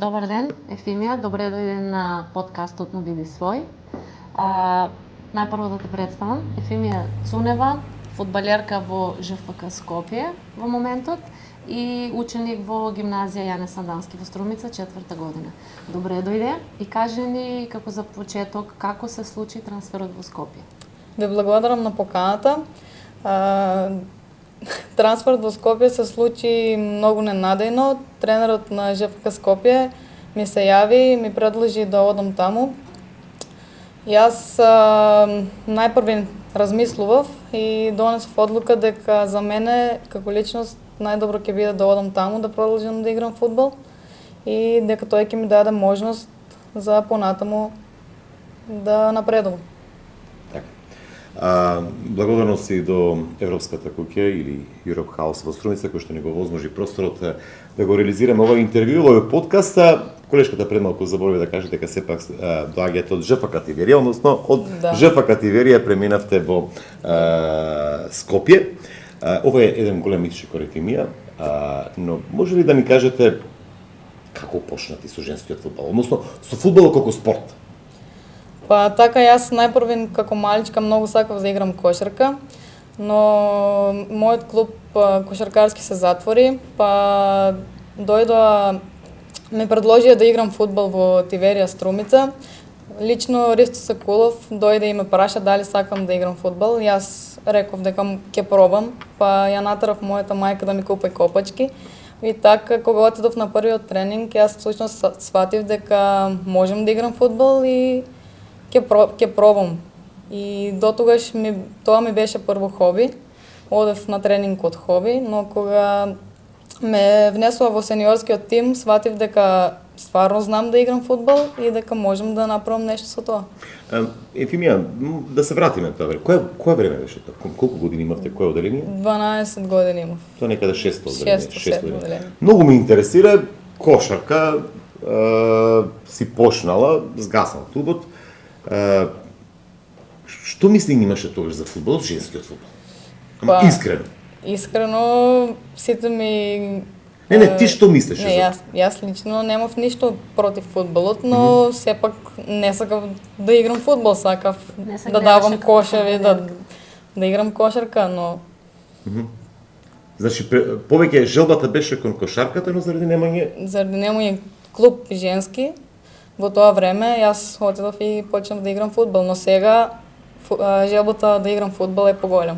Добар ден, Ефимија, добре дојде на подкастот на Биди свој. Најпрво да те представам, Ефимија Цунева, фудбалерка во ЖФК Скопје во моментот и ученик во гимназија Јане Сандански во Струмица, 4-та година. Добре дојде и кажи ни како за почеток како се случи трансферот во Скопје. Ви благодарам на поканата. Трансферот во Скопје се случи многу ненадејно. Тренерот на ЖФК Скопје ми се јави и ми предложи да одам таму. Јас најпрви размислував и донесов одлука дека за мене како личност најдобро ќе биде да одам таму да продолжам да играм фудбал и дека тој ќе ми даде можност за понатаму да напредувам. Благодарност и до Европската куќа или Europe House во Струмица, кој што ни го возможи просторот да го реализираме ова интервју, овој подкаст. Колешката пред малку заборави да каже дека сепак доаѓате од ЖФК Тиверија, односно од ЖФК Тиверија преминавте во Скопје. Ова е еден голем исчекор Ефимија, но може ли да ни кажете како почнати со женскиот фудбал, односно со фудбалот како спорт? Па така, јас најпрви како маличка многу сакав да играм кошарка, но мојот клуб кошаркарски се затвори, па дојдоа ми предложија да играм фудбал во Тиверија Струмица. Лично Ристо Сакулов дојде и ме праша дали сакам да играм фудбал. Јас реков дека ќе пробам, па ја натарав мојата мајка да ми купи копачки. И така, кога отидов на првиот тренинг, јас всушност сватив дека можам да играм фудбал и ќе пробам. И дотогаш тоа ми беше прво хоби. Одев на тренинг од хоби, но кога ме внесува во сениорскиот тим, сватив дека стварно знам да играм фудбал и дека можам да направам нешто со тоа. Ефимија, да се вратиме тоа време. Кое време беше тоа? Колку години имавте, кое оделение? 12 години имав. Тоа некаде 6 оделение. 6 оделение. Многу ме интересира кошарка, си почнала, згаснал клубот. Што мисли имаше тогаш за фудбал, женскиот фудбал? Искрено. Искрено, сите ми... Не, ти што мислиш? Не, јас лично немав ништо против фудбалот, но сепак не сакав да играм фудбал, сакав да давам кошеви, да играм кошарка, но... Значи, повеќе желбата беше кон кошарката, но заради немање клуб женски, во тоа време јас отидов и почнав да играм фудбал, но сега желбата да играм фудбал е поголем.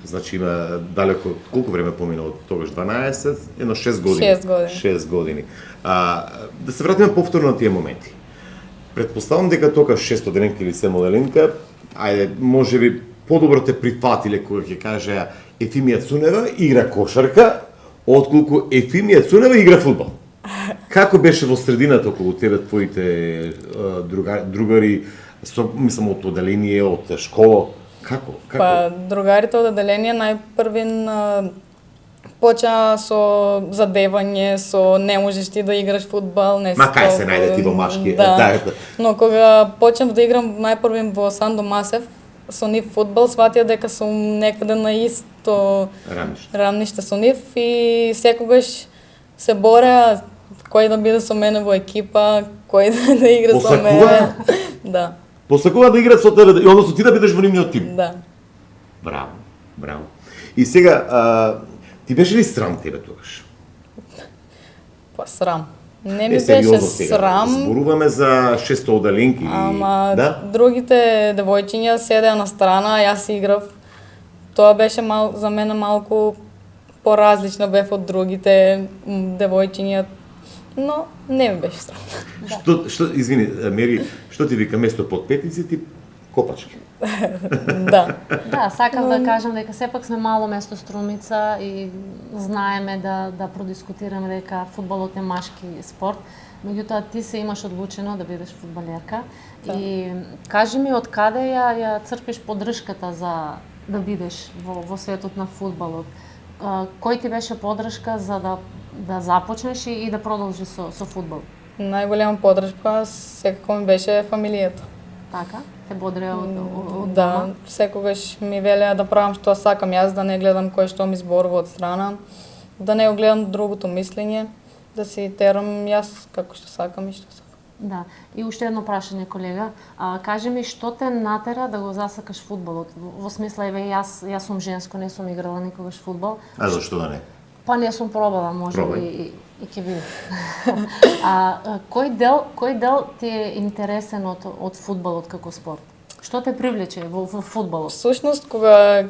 Значи има далеко, колку време помина од тогаш 12, едно 6 години. 6 години. Да се вратиме повторно на тие моменти. Предпоставам дека тогаш 6 оделенка или 7 оделенка, ајде, можеби подобро те прифатиле кога ќе кажеа Ефимија Цунева игра кошарка, отколку Ефимија Цунева игра фудбал. Како беше во средината околу тебе твоите другари, мислам од оделение, од школа? Како? Па, другарите од оделение најпрвин почна со задевање, со не можеш ти да играш фудбал, не Ма кај се најде ти во машки? Да. Но кога почнав да играм најпрвин во Сандо Масев, со нив фудбал, сватија дека сум некаде на исто рамниште со нив и секогаш се бореа кој да биде со мене во екипа, кој да игра со мене. Да. Посакува да играат со тебе, и односно ти да бидеш во нивниот тим. Да. Браво. И сега, ти беше ли срам тебе тогаш? Па срам. Не ми беше срам. Зборуваме за 600 оделенки. Ама другите девојчиња седеа на страна, јас играв. Тоа беше за мене малку поразлично бев од другите девојчиња. Но не ми беше срам. Извини, Мери, што ти вика место под петници ти копачки? Да. Да, сакам да кажам дека сепак сме мало место Струмица и знаеме да продискутираме дека фудбалот е машки спорт. Меѓутоа ти се имаш одлучено да бидеш фудбалерка. И кажи ми од каде ја црпиш поддршката за да бидеш во светот на фудбалот? Кој ти беше поддршка за да започнеш и да продолжиш со фудбал? Најголема поддршка секако ми беше фамилијата. Така? Те бодреа од дома? Да, секогаш ми велеа да правам што сакам јас, да не гледам кој што ми зборува од страна, да не го гледам другото мислење. да си терам јас како што сакам и што сакам. Да. И уште едно прашање, колега. Кажи ми, што те натера да го засакаш фудбалот? Во смисла, еве, јас сум женско, не сум играла никогаш фудбал. А зашто да не? Па не сум пробала, може би и ќе видим. Кој дел ти е интересен од фудбалот како спорт? Што те привлече во фудбалот? Всушност, кога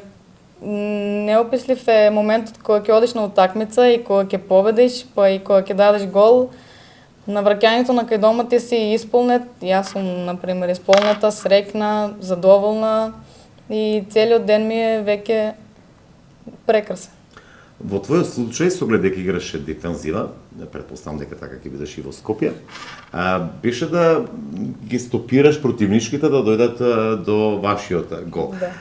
неопислив е моментот кога ќе одиш на утакмица и кога ќе победиш, па и кога ќе дадеш гол, на враќањето на кај дома ти си исполнет. Јас сум, например, исполнета, среќна, задоволна и целиот ден ми е веќе прекрасен. Во твојот случај, со оглед дека играше дефензива, претпоставам дека така ќе бидеш и во Скопје, беше да ги стопираш противничките да дојдат до вашиот гол. Да.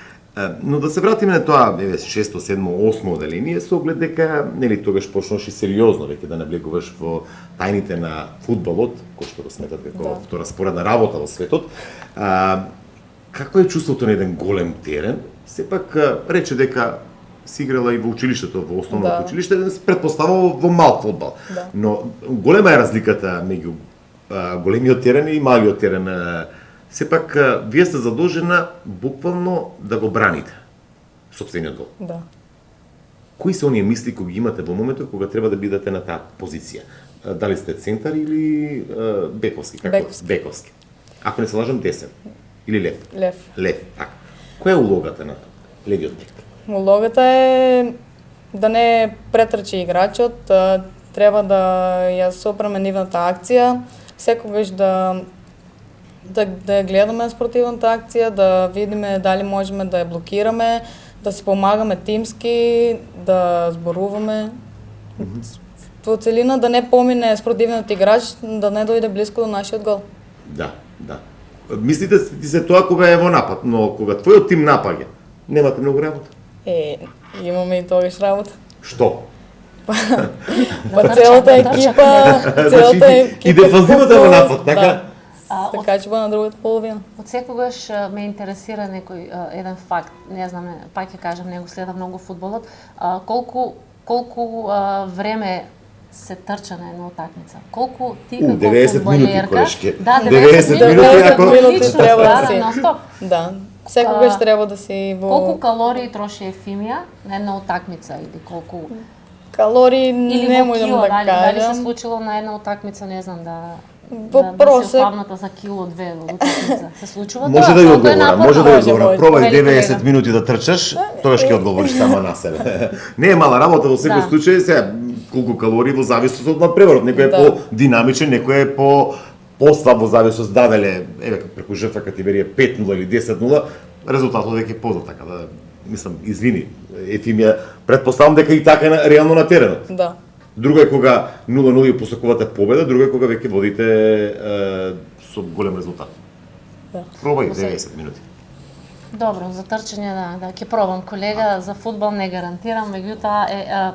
Но да се вратиме на тоа, 6, 7, 8 оделение, со оглед дека, нели, тогаш почнуваш и сериозно веќе да наблегуваш во тајните на фудбалот, кој што го сметат како втораспоредна работа во светот. Какво е чувството на еден голем терен? Сепак рече дека си играла и во училиштето, во основното училиште, претпоставува во мал фудбал. Да. Но голема е разликата меѓу големиот терен и малиот терен. Сепак, вие сте задолжена буквално да го браните сопствениот гол. Да. Кои се оние мисли кои ги имате во моментот кога треба да бидете на таа позиција? Дали сте центар или бековски? Бековски. Ако не се лажам, десен. Или лев? Лев, така. Која е улогата на левиот бек? Улогата е да не претрчи играчот, треба да ја сопреме нивната акција, секогаш да ја гледаме спортивната акција, да видиме дали можеме да ја блокираме, да се помагаме тимски, да зборуваме. Во целина да не помине спортивниот играч, да не дојде близко до нашиот гол. Да. Мислите ти се тоа кога е во напад, но кога твојот тим напаѓа, немате многу работа. Имаме и тогаш работа. Што? Целата екипа, и дефанзивата во напад, така? Така че на другата половина. Од секогаш ме интересира некој еден факт, не знам, пак ќе кажам, него следам многу фудбалот, колку време се трча на една утакмица. Колку ти како 90 минути, колешке. Да, 90 минути треба да си. нон-стоп. Да. Секогаш треба да си во... Колку калории троши Ефимија на една утакмица или колку... Калории не можам да кажам. Дали се случило на една утакмица, не знам, да просек... си ослабната за кило-2 во утакмица. Се случува тоа? Може да ја одговорам, Може. Пробај 90 минути да трчаш, тогаш ќе одговориш само на себе. Не е мала работа во секој случај, сега колку калории во зависност од надпреварот. Некој е по-динамичен, некој е по-слаб во зависност дадале, преку жртва категорија 5-0 или 10-0, резултатот веќе познат, така да мислам, извини, Ефимија, претпоставам дека и така е реално на теренот. Да. Друго е кога 0-0 и посакувате победа, друго е кога веќе водите со голем резултат. Да. Пробај 90 минути. Добро, за трчање да ќе пробам, колега, за фудбал не гарантирам, меѓутоа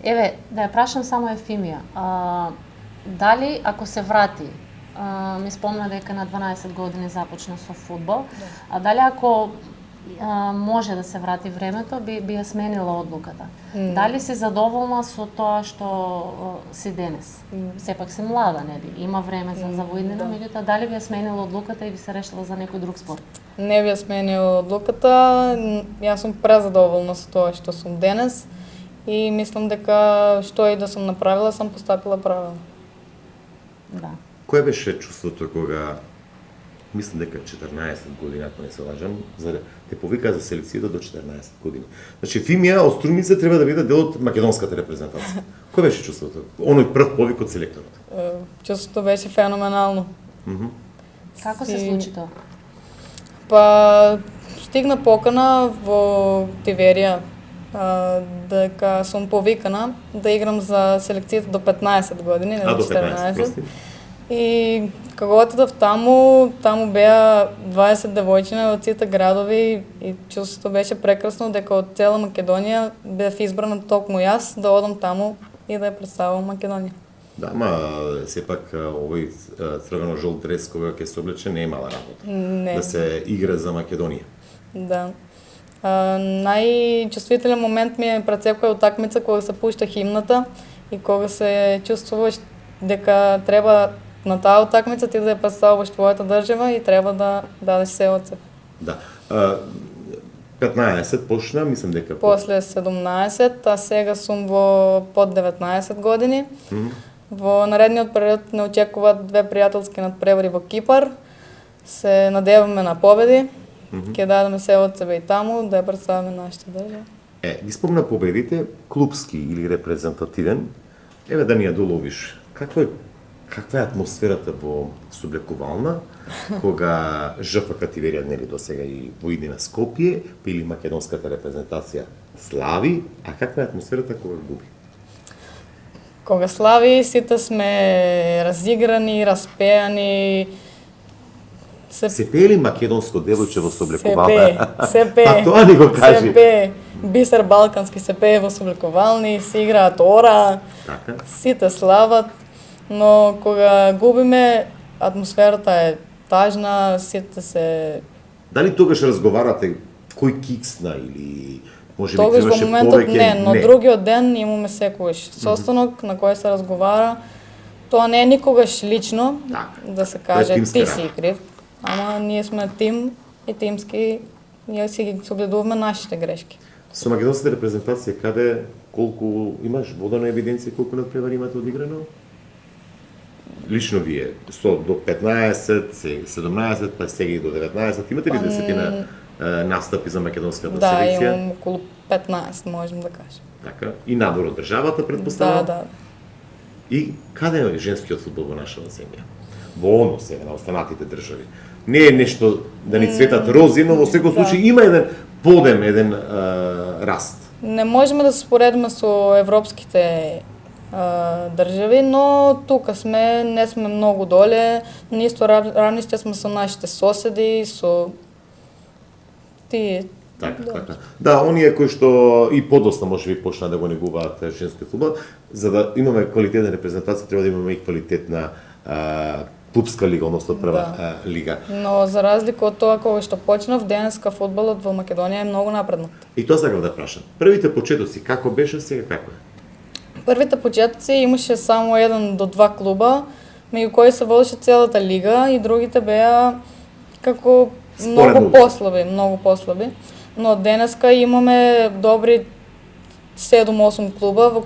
еве да ја прашам само Ефимија. Дали ако се врати, ми спомна дека на 12 години започна со фудбал, дали ако може да се врати времето, би ја сменила одлуката. Дали си задоволна со тоа што си денес? Сепак си млада, нели? Има време за воиднина, меѓутоа дали би ја сменила одлуката и би се решила за некој друг спорт? Не би ја сменила одлуката. Јас сум презадоволна со тоа што сум денес и мислам дека што и да сум направила, сум постапила правилно. Да. Кое беше чувството кога, мислам дека 14 години, ако не се лажам, те повика за селекцијата до 14 години. Значи, Ефимија од Струмица треба да биде дел од македонската репрезентација. Кое беше чувството? Оној прв повик од селекторот? Чувството беше феноменално. Како се случи тоа? Па, стигна покана во Тиверија дека сум повикана да играм за селекцијата до 15 години, не до 14. И кога отидов таму беа 20 девојчиња од сите градови и чувството беше прекрасно дека од цела Македонија бев избрана токму јас да одам таму и да ја представам Македонија. Да, ма сепак овој црвено-жолт дрес кога ќе се облече не е мала работа. Не. Да се игра за Македонија. Да. Најчувствителен момент ми е пред секоја утакмица кога се пушта химната и кога се чувствуваш дека треба на таа утакмица ти да ја представуваш твојата држава и треба да дадеш се од себе. Да. 15 почна, мислам дека... После 17, а сега сум во под 19 години. Во наредниот период не очекуваат 2 пријателски надпревари во Кипар. Се надеваме на победи. Ќе дадеме се од себе и таму, да ја представиме нашата држава. Ги спомна победите, клупски или репрезентативен. Еве да ни ја доловиш. Каква е атмосферата во соблекувална, кога ЖФК Тиверија нели до сега и во иднина Скопје, или македонската репрезентација слави, а каква е атмосферата кога губи? Кога слави, сите сме разиграни, распеани. Се пее ли македонско девојче во соблекувална? Се пее. Па тоа ни го кажи. Се пее. Бисер Балкански се пее во соблекувални, се играат ора. Така. Сите слават, но кога губиме, атмосферата е тажна, сите се... Дали тогаш разговарате кој киксна или може би тогаш во моментот повеќе? не, но другиот ден имаме секогаш состанок на кој се разговара. Тоа не е никогаш лично, да се каже ти си крив, ама ние сме тим и тимски ние си ги согледуваме нашите грешки. Со македонската репрезентација каде колку имаш водена евиденција колку надпревари имате одиграно? Лично вие, до 15, 17, па сега и до 19, имате ли десетина настапи за македонската селекција? Да, имам околу 15, можем да кажем. Така, и надвор од државата, предпоставам? Да. И каде е женскиот фудбал во нашата земја? Во однос сега на останатите држави. Не е нешто да ни цветат рози, но во секој случај има еден подем, еден раст. Не можеме да се споредиме со европските држави, но тука сме, не сме многу доле, на исто равниште сме со нашите соседи, со тие. Така. Да, оние кои што и подоста можеби почна да го негуваат женскиот фудбал, за да имаме квалитетна репрезентација треба да имаме и квалитетна клупска лига, односно прва лига. Но за разлика од тоа кога што почнав, денеска фудбалот во Македонија е многу напреднат. И тоа сакав да прашам. Првите почетоци како беше, сега како е? Првите почетоци имаше само 1 до 2 клуба, меѓу кои се водеше целата лига и другите беа како многу послаби. Но денеска имаме добри 7-8 клуба во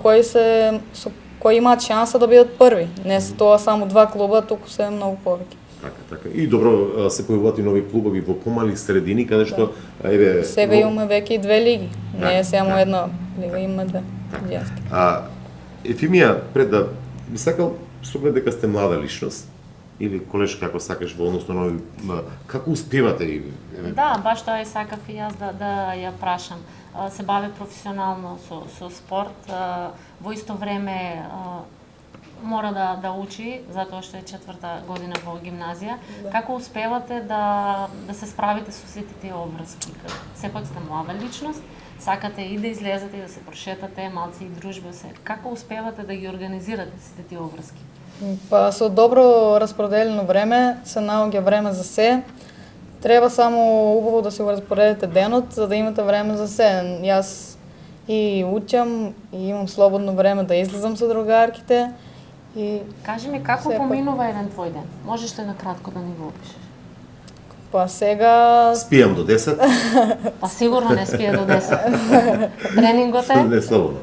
кои имаат шанса да бидат први. Не се тоа само 2 клуба, туку се многу повеќе. Така. И добро се појавуваат и нови клубови во помали средини каде што сега имаме веќе и 2 лиги. Не е само една лига, имаме 2. Ефимија, пред да би сакал со оглед дека сте млада личност или колеш како сакаш во однос на нови, како успевате? Да, баш тоа и сакав и јас да ја прашам. Се бави професионално со спорт, во исто време мора да учи, затоа што е 4-та година во гимназија. Како успевате да се справите со сите тие обврски? Сепак сте млада личност, сакате и да излезете и да се прошетате, малци и дружба се. Како успевате да ги организирате сите тие обврски? Па со добро распределено време се наоѓа време за се. Треба само убаво да се го распоредите денот, за да имате време за се. Јас и учам, и имам слободно време да излезам со другарките. Кажи ми, како поминува еден твој ден? Можеш ли накратко да ни го опишеш? Па сега... Спијам до 10. Па сигурно не спија до 10. Тренингот е? Не, слободно.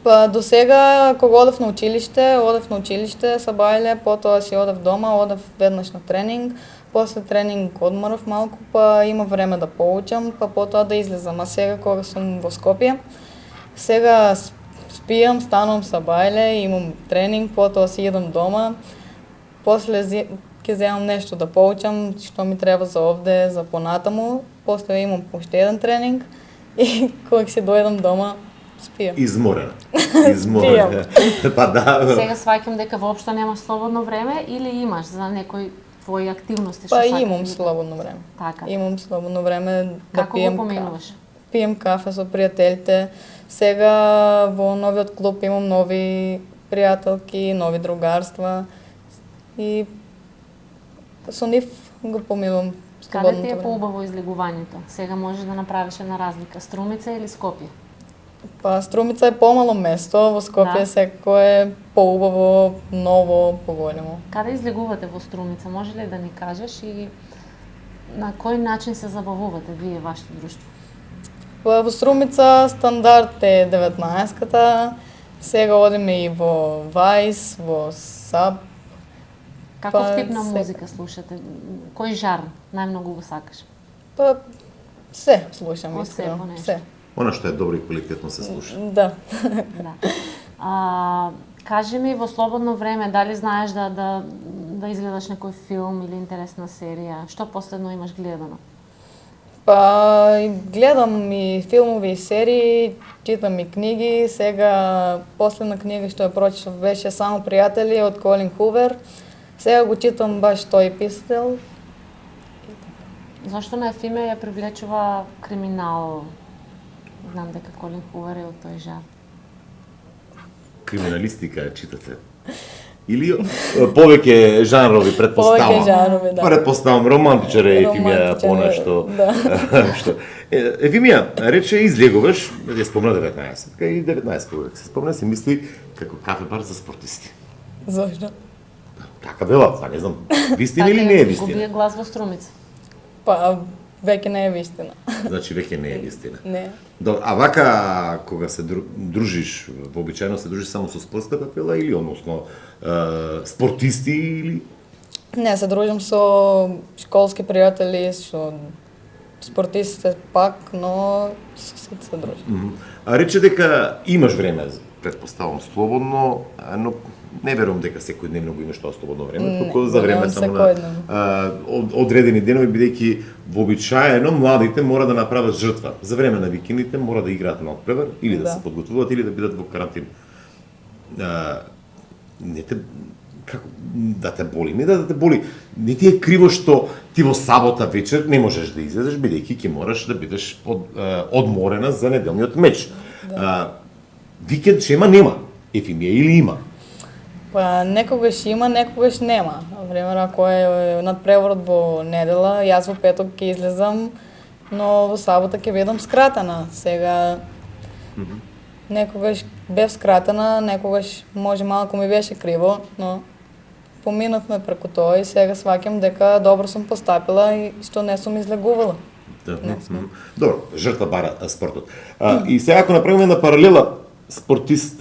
Па до сега, кога одев на училиште, са бајле, потоа си одев дома, одев веднаш на тренинг, после тренинг одморав малку, па има време да поучам, па потоа да излезам. А сега кога сум во Скопје, сега спијам, станувам са бајле, имам тренинг, потоа си идам дома, после ќе земам нешто да поучам, што ми треба за овде, за понатаму, после имам уште еден тренинг и кога си дојдам дома, спијам. Изморена. Па да. Сега сваќам дека воопшто немаш слободно време или имаш за некои твои активности што сакаш? Па имам слободно време. Така. Имам слободно време да пијам кафе. Пијам кафе со пријателите. Сега во новиот клуб имам нови пријателки, нови другарства и со нив го поминувам слободното време. Каде ти е поубаво излегувањето? Сега можеш да направиш една разлика, Струмица или Скопје? Па Струмица е помало место, во Скопје секако е поубаво, ново, поголемо. Каде излегувате во Струмица? Може ли да ни кажеш и на кој начин се забавувате вие, вашето друштво? Во Струмица стандард е 19-ката, сега одиме и во Вајс, во САП. Каков тип на музика слушате? Кој жар најмногу го сакаш? Па се слушам искрено, се. Она што е добро и квалитетно се слуша. Да. Да. Кажи ми во слободно време дали знаеш да изгледаш некој филм или интересна серија? Што последно имаш гледано? Па гледам и филмови и серии, читам и книги. Сега последна книга што ја прочитав беше Само пријатели од Колин Хувер. Сега го читам баш тој писател. Зашто на Ефимија ја привлечува криминал? Знам дека Колин Хувер е од тој жар. Криминалистика ја читате? Или повеќе жанрови, предпоставам? Повеќе жанрови, да. Предпоставам, романтичар е Ефимија понешто. Да. Ефимија, рече излегуваш, ја спомна 19, и 19 кога се спомна се мисли како кафе бар за спортисти. Зошто? Така бела, па не знам, вистина или не е вистина? Губи глас во Струмица. Па веќе не е вистина. Значи веќе не е вистина. Не. А вака кога се дружиш, вообичаено се дружиш само со спортска капела или односно спортисти или? Не, се дружам со школски пријатели, со спортистите пак, но со сите се дружам. А рече дека имаш време, предпоставам слободно, но не верувам дека секојдневно го имаш тоа слободно време, туку за време само на одредени денови, бидејќи вообичаено младите мора да направат жртва. За време на викендите мора да играат на отпревар или да се подготвуваат или да бидат во карантин. Не те да те боли, не да те боли. Не ти е криво што ти во сабота вечер не можеш да излезеш бидејќи ќе мораш да бидеш одморена за неделниот меч. Викенд шема нема. Ефимија или има? Па некогаш има, некогаш нема. Време ако е надпреворот во недела, јас во петок ќе излезам, но во сабота ќе бидам скратена. Сега некогаш бев скратена, некогаш може малку ми беше криво, но поминавме преку тоа и сега сваќам дека добро сум постапила и што не сум излегувала. Добро, жртва бара спортот. И сега ако направиме една паралела спортист,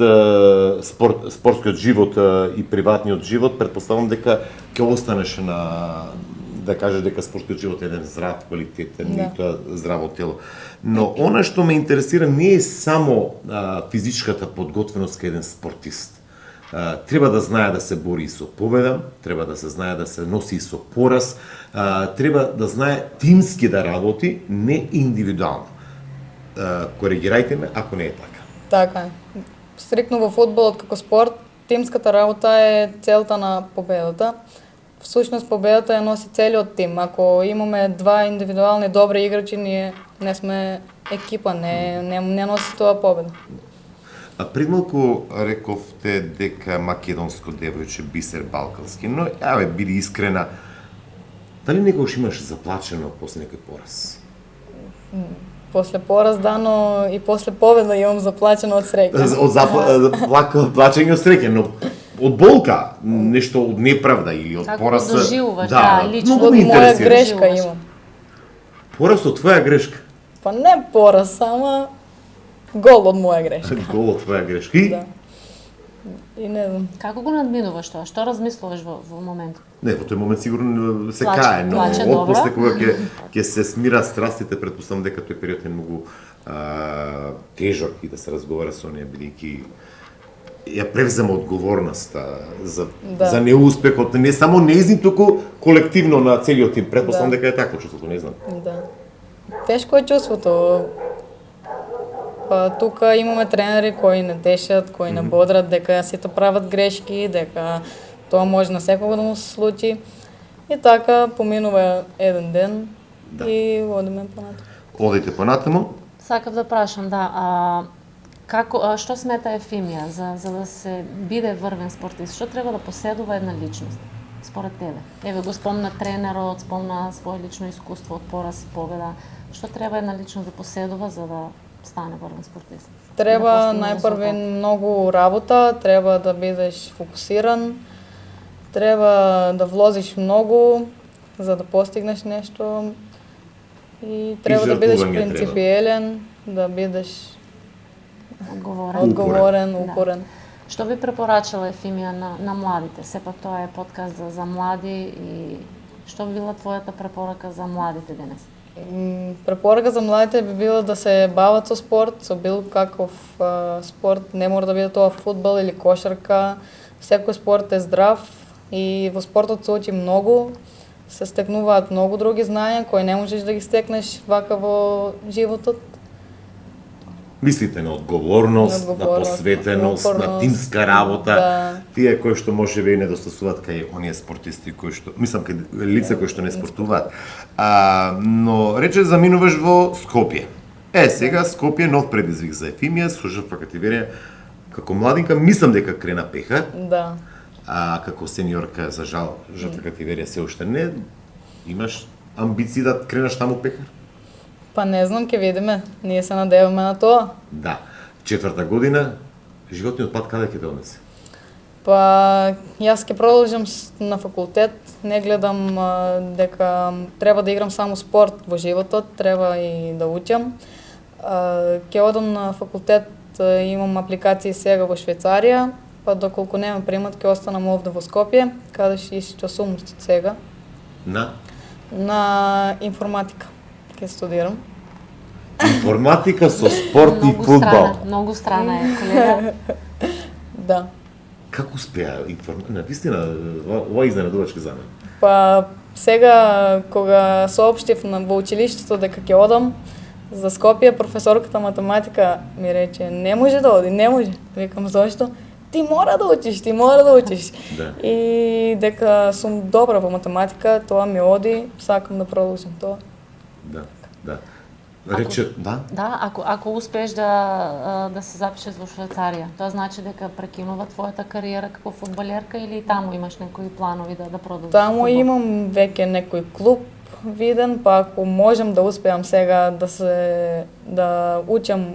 спортскиот живот и приватниот живот, предпоставам дека ќе останеш на да кажеш дека спортскиот живот е еден здрав, квалитетен и тоа здраво тело. Но она што ме интересира не е само физичката подготвеност кај еден спортист. Треба да знае да се бори со победа, треба да се знае да се носи со пораз, треба да знае тимски да работи, не индивидуално. Коригирајте ме ако не е така. Така е. Стрикно во фудбалот како спорт, тимската работа е целта на победата. Всушност победата ја носи целиот тим. Ако имаме два индивидуални добри играчи, ние не сме екипа, не носи тоа победа. А пред малку рековте дека македонско девојче Бисер Балкански, но биди искрена, дали некогаш имаш заплачено после некој пораз? После пораз, да, но и после победа имам заплачено од среќа. Од плачење од среќа, но од болка, нешто од неправда или од пораз. Како доживуваш, лично. Од моја грешка имам. Пораз од твоја грешка? Па не пораз, само гол од моја грешка. Гол од твоја грешка. И? Да. И не знам. Како го надминуваш тоа? Што размислуваш во моментот? Не, во тој момент сигурно се кае, но отпосле кога ќе се смират страстите, предпоставам дека тој период е многу тежок и да се разговара со неја, бидејќи ја превзема одговорноста за неуспехот, не само нејзин, туку колективно на целиот тим. Предпоставам дека е такво чувството, не знам. Да. Тешко е чувството. Па тука имаме тренери кои не дешат, кои не бодрат, дека сите прават грешки, дека тоа може на секого да му се случи. И така поминува еден ден и одиме понатаму. Одите понатаму? Сакав да прашам, што смета Ефимија за да се биде врвен спортист? Што треба да поседува една личност според тебе? Еве го спомна тренерот, спомна свое лично искуство од пораз и победа. Што треба една личност да поседува за да стане врвен спортист? Треба Да постигне најпрви резултат. многу работа, треба да бидеш фокусиран, треба да вложиш многу за да постигнеш нешто и треба да бидеш жртвување принципиелен, да бидеш Одговорен. одговорен, Да. упорен. Што би препорачала Ефимија на младите? Сепак тоа е подкаст за млади и што би била твојата препорака за младите денес? Препорака за младите би била да се бават со спорт, со било каков спорт, не мора да биде тоа фудбал или кошарка. Секој спорт е здрав и во спортот се учи многу, се стекнуваат многу други знаења кои не можеш да ги стекнеш вака во животот. Мислите на одговорност, на посветеност, на упорност, тимска работа, да. тие кои што може би недостасуваат кај оние спортисти кои што, мислам кај лица кои што не спортуваат. Но рече заминуваш во Скопје. Сега Скопје нов предизвик за Ефимија, слушав категорија како младинка, мислам дека крена пехар, Да. како сениорка за жал жртва категорија се уште не. Имаш амбиции да кренаш таму пехар? Па не знам, ќе видиме. Ние се надеваме на тоа. Да. 4-та година, животниот пат каде ќе те однесе? Па јас ќе продолжам на факултет, не гледам дека треба да играм само спорт во животот, треба и да учам. Ќе одам на факултет, имам апликации сега во Швајцарија, па доколку нема примат ќе останам овде во Скопје, каде ќе исчасувам сега на информатика. Ќе студирам. Информатика со спорт и фудбал. Многу страна е, колега. Да. Како успеа на вистина, ова е изненадувачки за мене. Па сега кога соопштив во училиштето дека ќе одам за Скопје, професорката математика ми рече не може да оди, не може. Викам зошто? Ти мора да учиш, ти мора да учиш. Да. И дека сум добра во математика, тоа ми оди, сакам да продолжам тоа. Да. Рече, да? Да, ако успееш да се запишеш во Швајцарија, тоа значи дека прекинува твојата кариера како фудбалерка или таму имаш некои планови да продолжиш? Таму имам веќе некој клуб виден, па ако можам да успеам сега да учам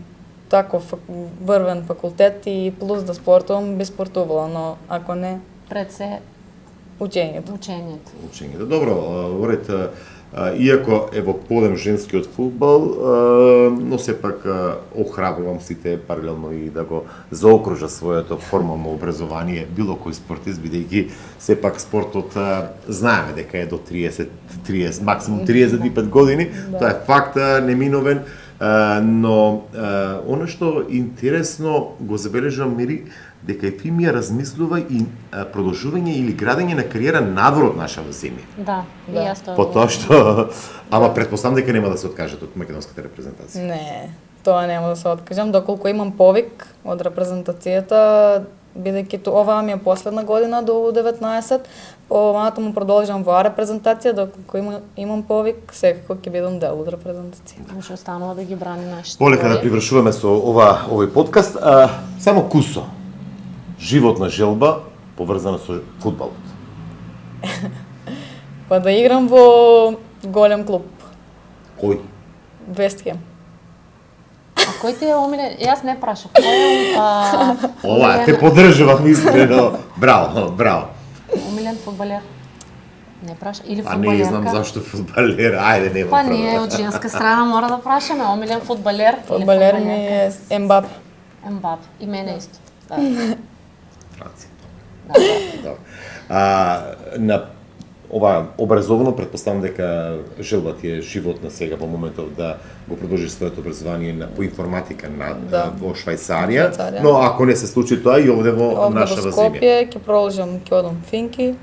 таков врвен факултет и плюс да спортувам, би спортувала, но ако не, пред се учењето. Учењето. Добро, оред, иако е во подем женскиот фудбал, но сепак охрабрувам сите паралелно и да го заокружа своето формално образование било кој спортист, бидејќи сепак спортот знаеме дека е до 30 максимум 35 години, тоа е факт неминовен, но она што интересно го забележам Мири, дека Ефимија размислува и продолжување или градење на кариера надвор од нашава земја. Да, и јас тоа. По тоа што ама претпоставам дека нема да се откажат од македонската репрезентација. Не, тоа нема да се откажам, доколку имам повик од репрезентацијата, бидејќи оваа ми е последна година до 19, помалку продолжам во репрезентација, доколку имам повик, секако ќе бидам дел од репрезентацијата. Уште останува да ги брани нашите. Полека да привршуваме со овој подкаст, само кусо. Животна желба поврзана со фудбалот. Па да играм во голем клуб. Кој? Вест Хем. А кој ти е омилен? Јас не прашав. Кој е Ова, те поддржувам искрено. Браво. Омилен фудбалер? Не праша. Или А фудбалерка? не знам зашто фудбалер. Ајде, нема Па проблем. ние од женска страна мора да прашаме. Омилен фудбалер или Фудбалер ми фудбалерка? е Ембапе. Ембапе. И мене исто. Да. Франција. На ова образовано претпоставам дека желба ти е животна сега во моментов да го продолжиш своето образование по информатика во Швајцарија, но ако не се случи тоа и овде во нашава земја. Овде во Скопје ќе продолжам, ќе одам Финки.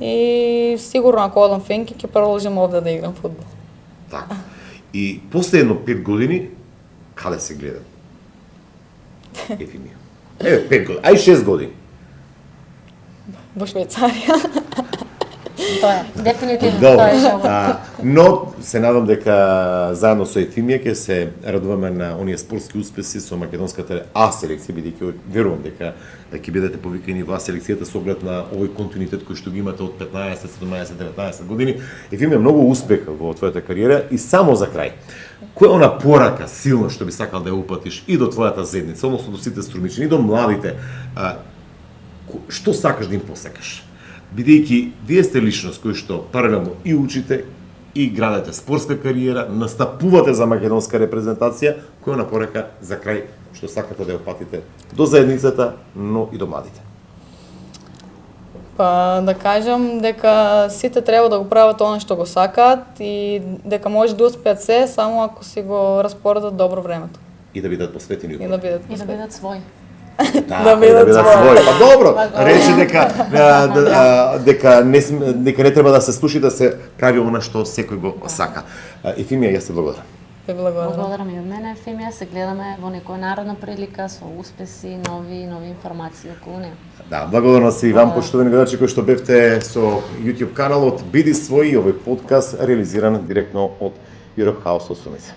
И сигурно ако одам Финки ќе продолжам овде да играм фудбал. Така. И после едно 5 години каде се гледа? Ефимија. 5 години, ај 6 години. Во Швајцарија. Тоа е, дефинитивно тоа е шоу. Но се надам дека заедно со Ефимија ќе се радуваме на оние спортски успеси со македонската А селекција, бидејќи верувам дека ќе бидете повикани во А селекцијата со оглед на овој континуитет кој што ги имате од 15, 17, 19 години. Ефимија, многу успех во твојата кариера и само за крај. Која е она порака силно што би сакал да ја упатиш и до твојата заедница, односно до сите струмичани, и до младите, што сакаш да им посакаш? Бидејќи вие сте личност кој што паралелно и учите, и градете спортска кариера, настапувате за македонска репрезентација, која е она порака за крај што сакате да ја упатите до заедницата, но и до младите? Па да кажам дека сите треба да го прават она што го сакаат и дека може да успеат се само ако си го распоредат добро времето. И да бидат посветени. И да бидат И да бидат своји. Да бидат своји. Па добро, рече дека не треба да се слуши, да се прави она што секој го сака. Ефимија, јас се благодарам. Благодарам и од мене, Ефимија, се гледаме во некоја народна прилика со успеси, нови информации околу неа. Да, благодарност и вам, почитувани гледачи кои што бевте со YouTube каналот Биди свој, овој подкаст реализиран директно од Europe House од Сумица.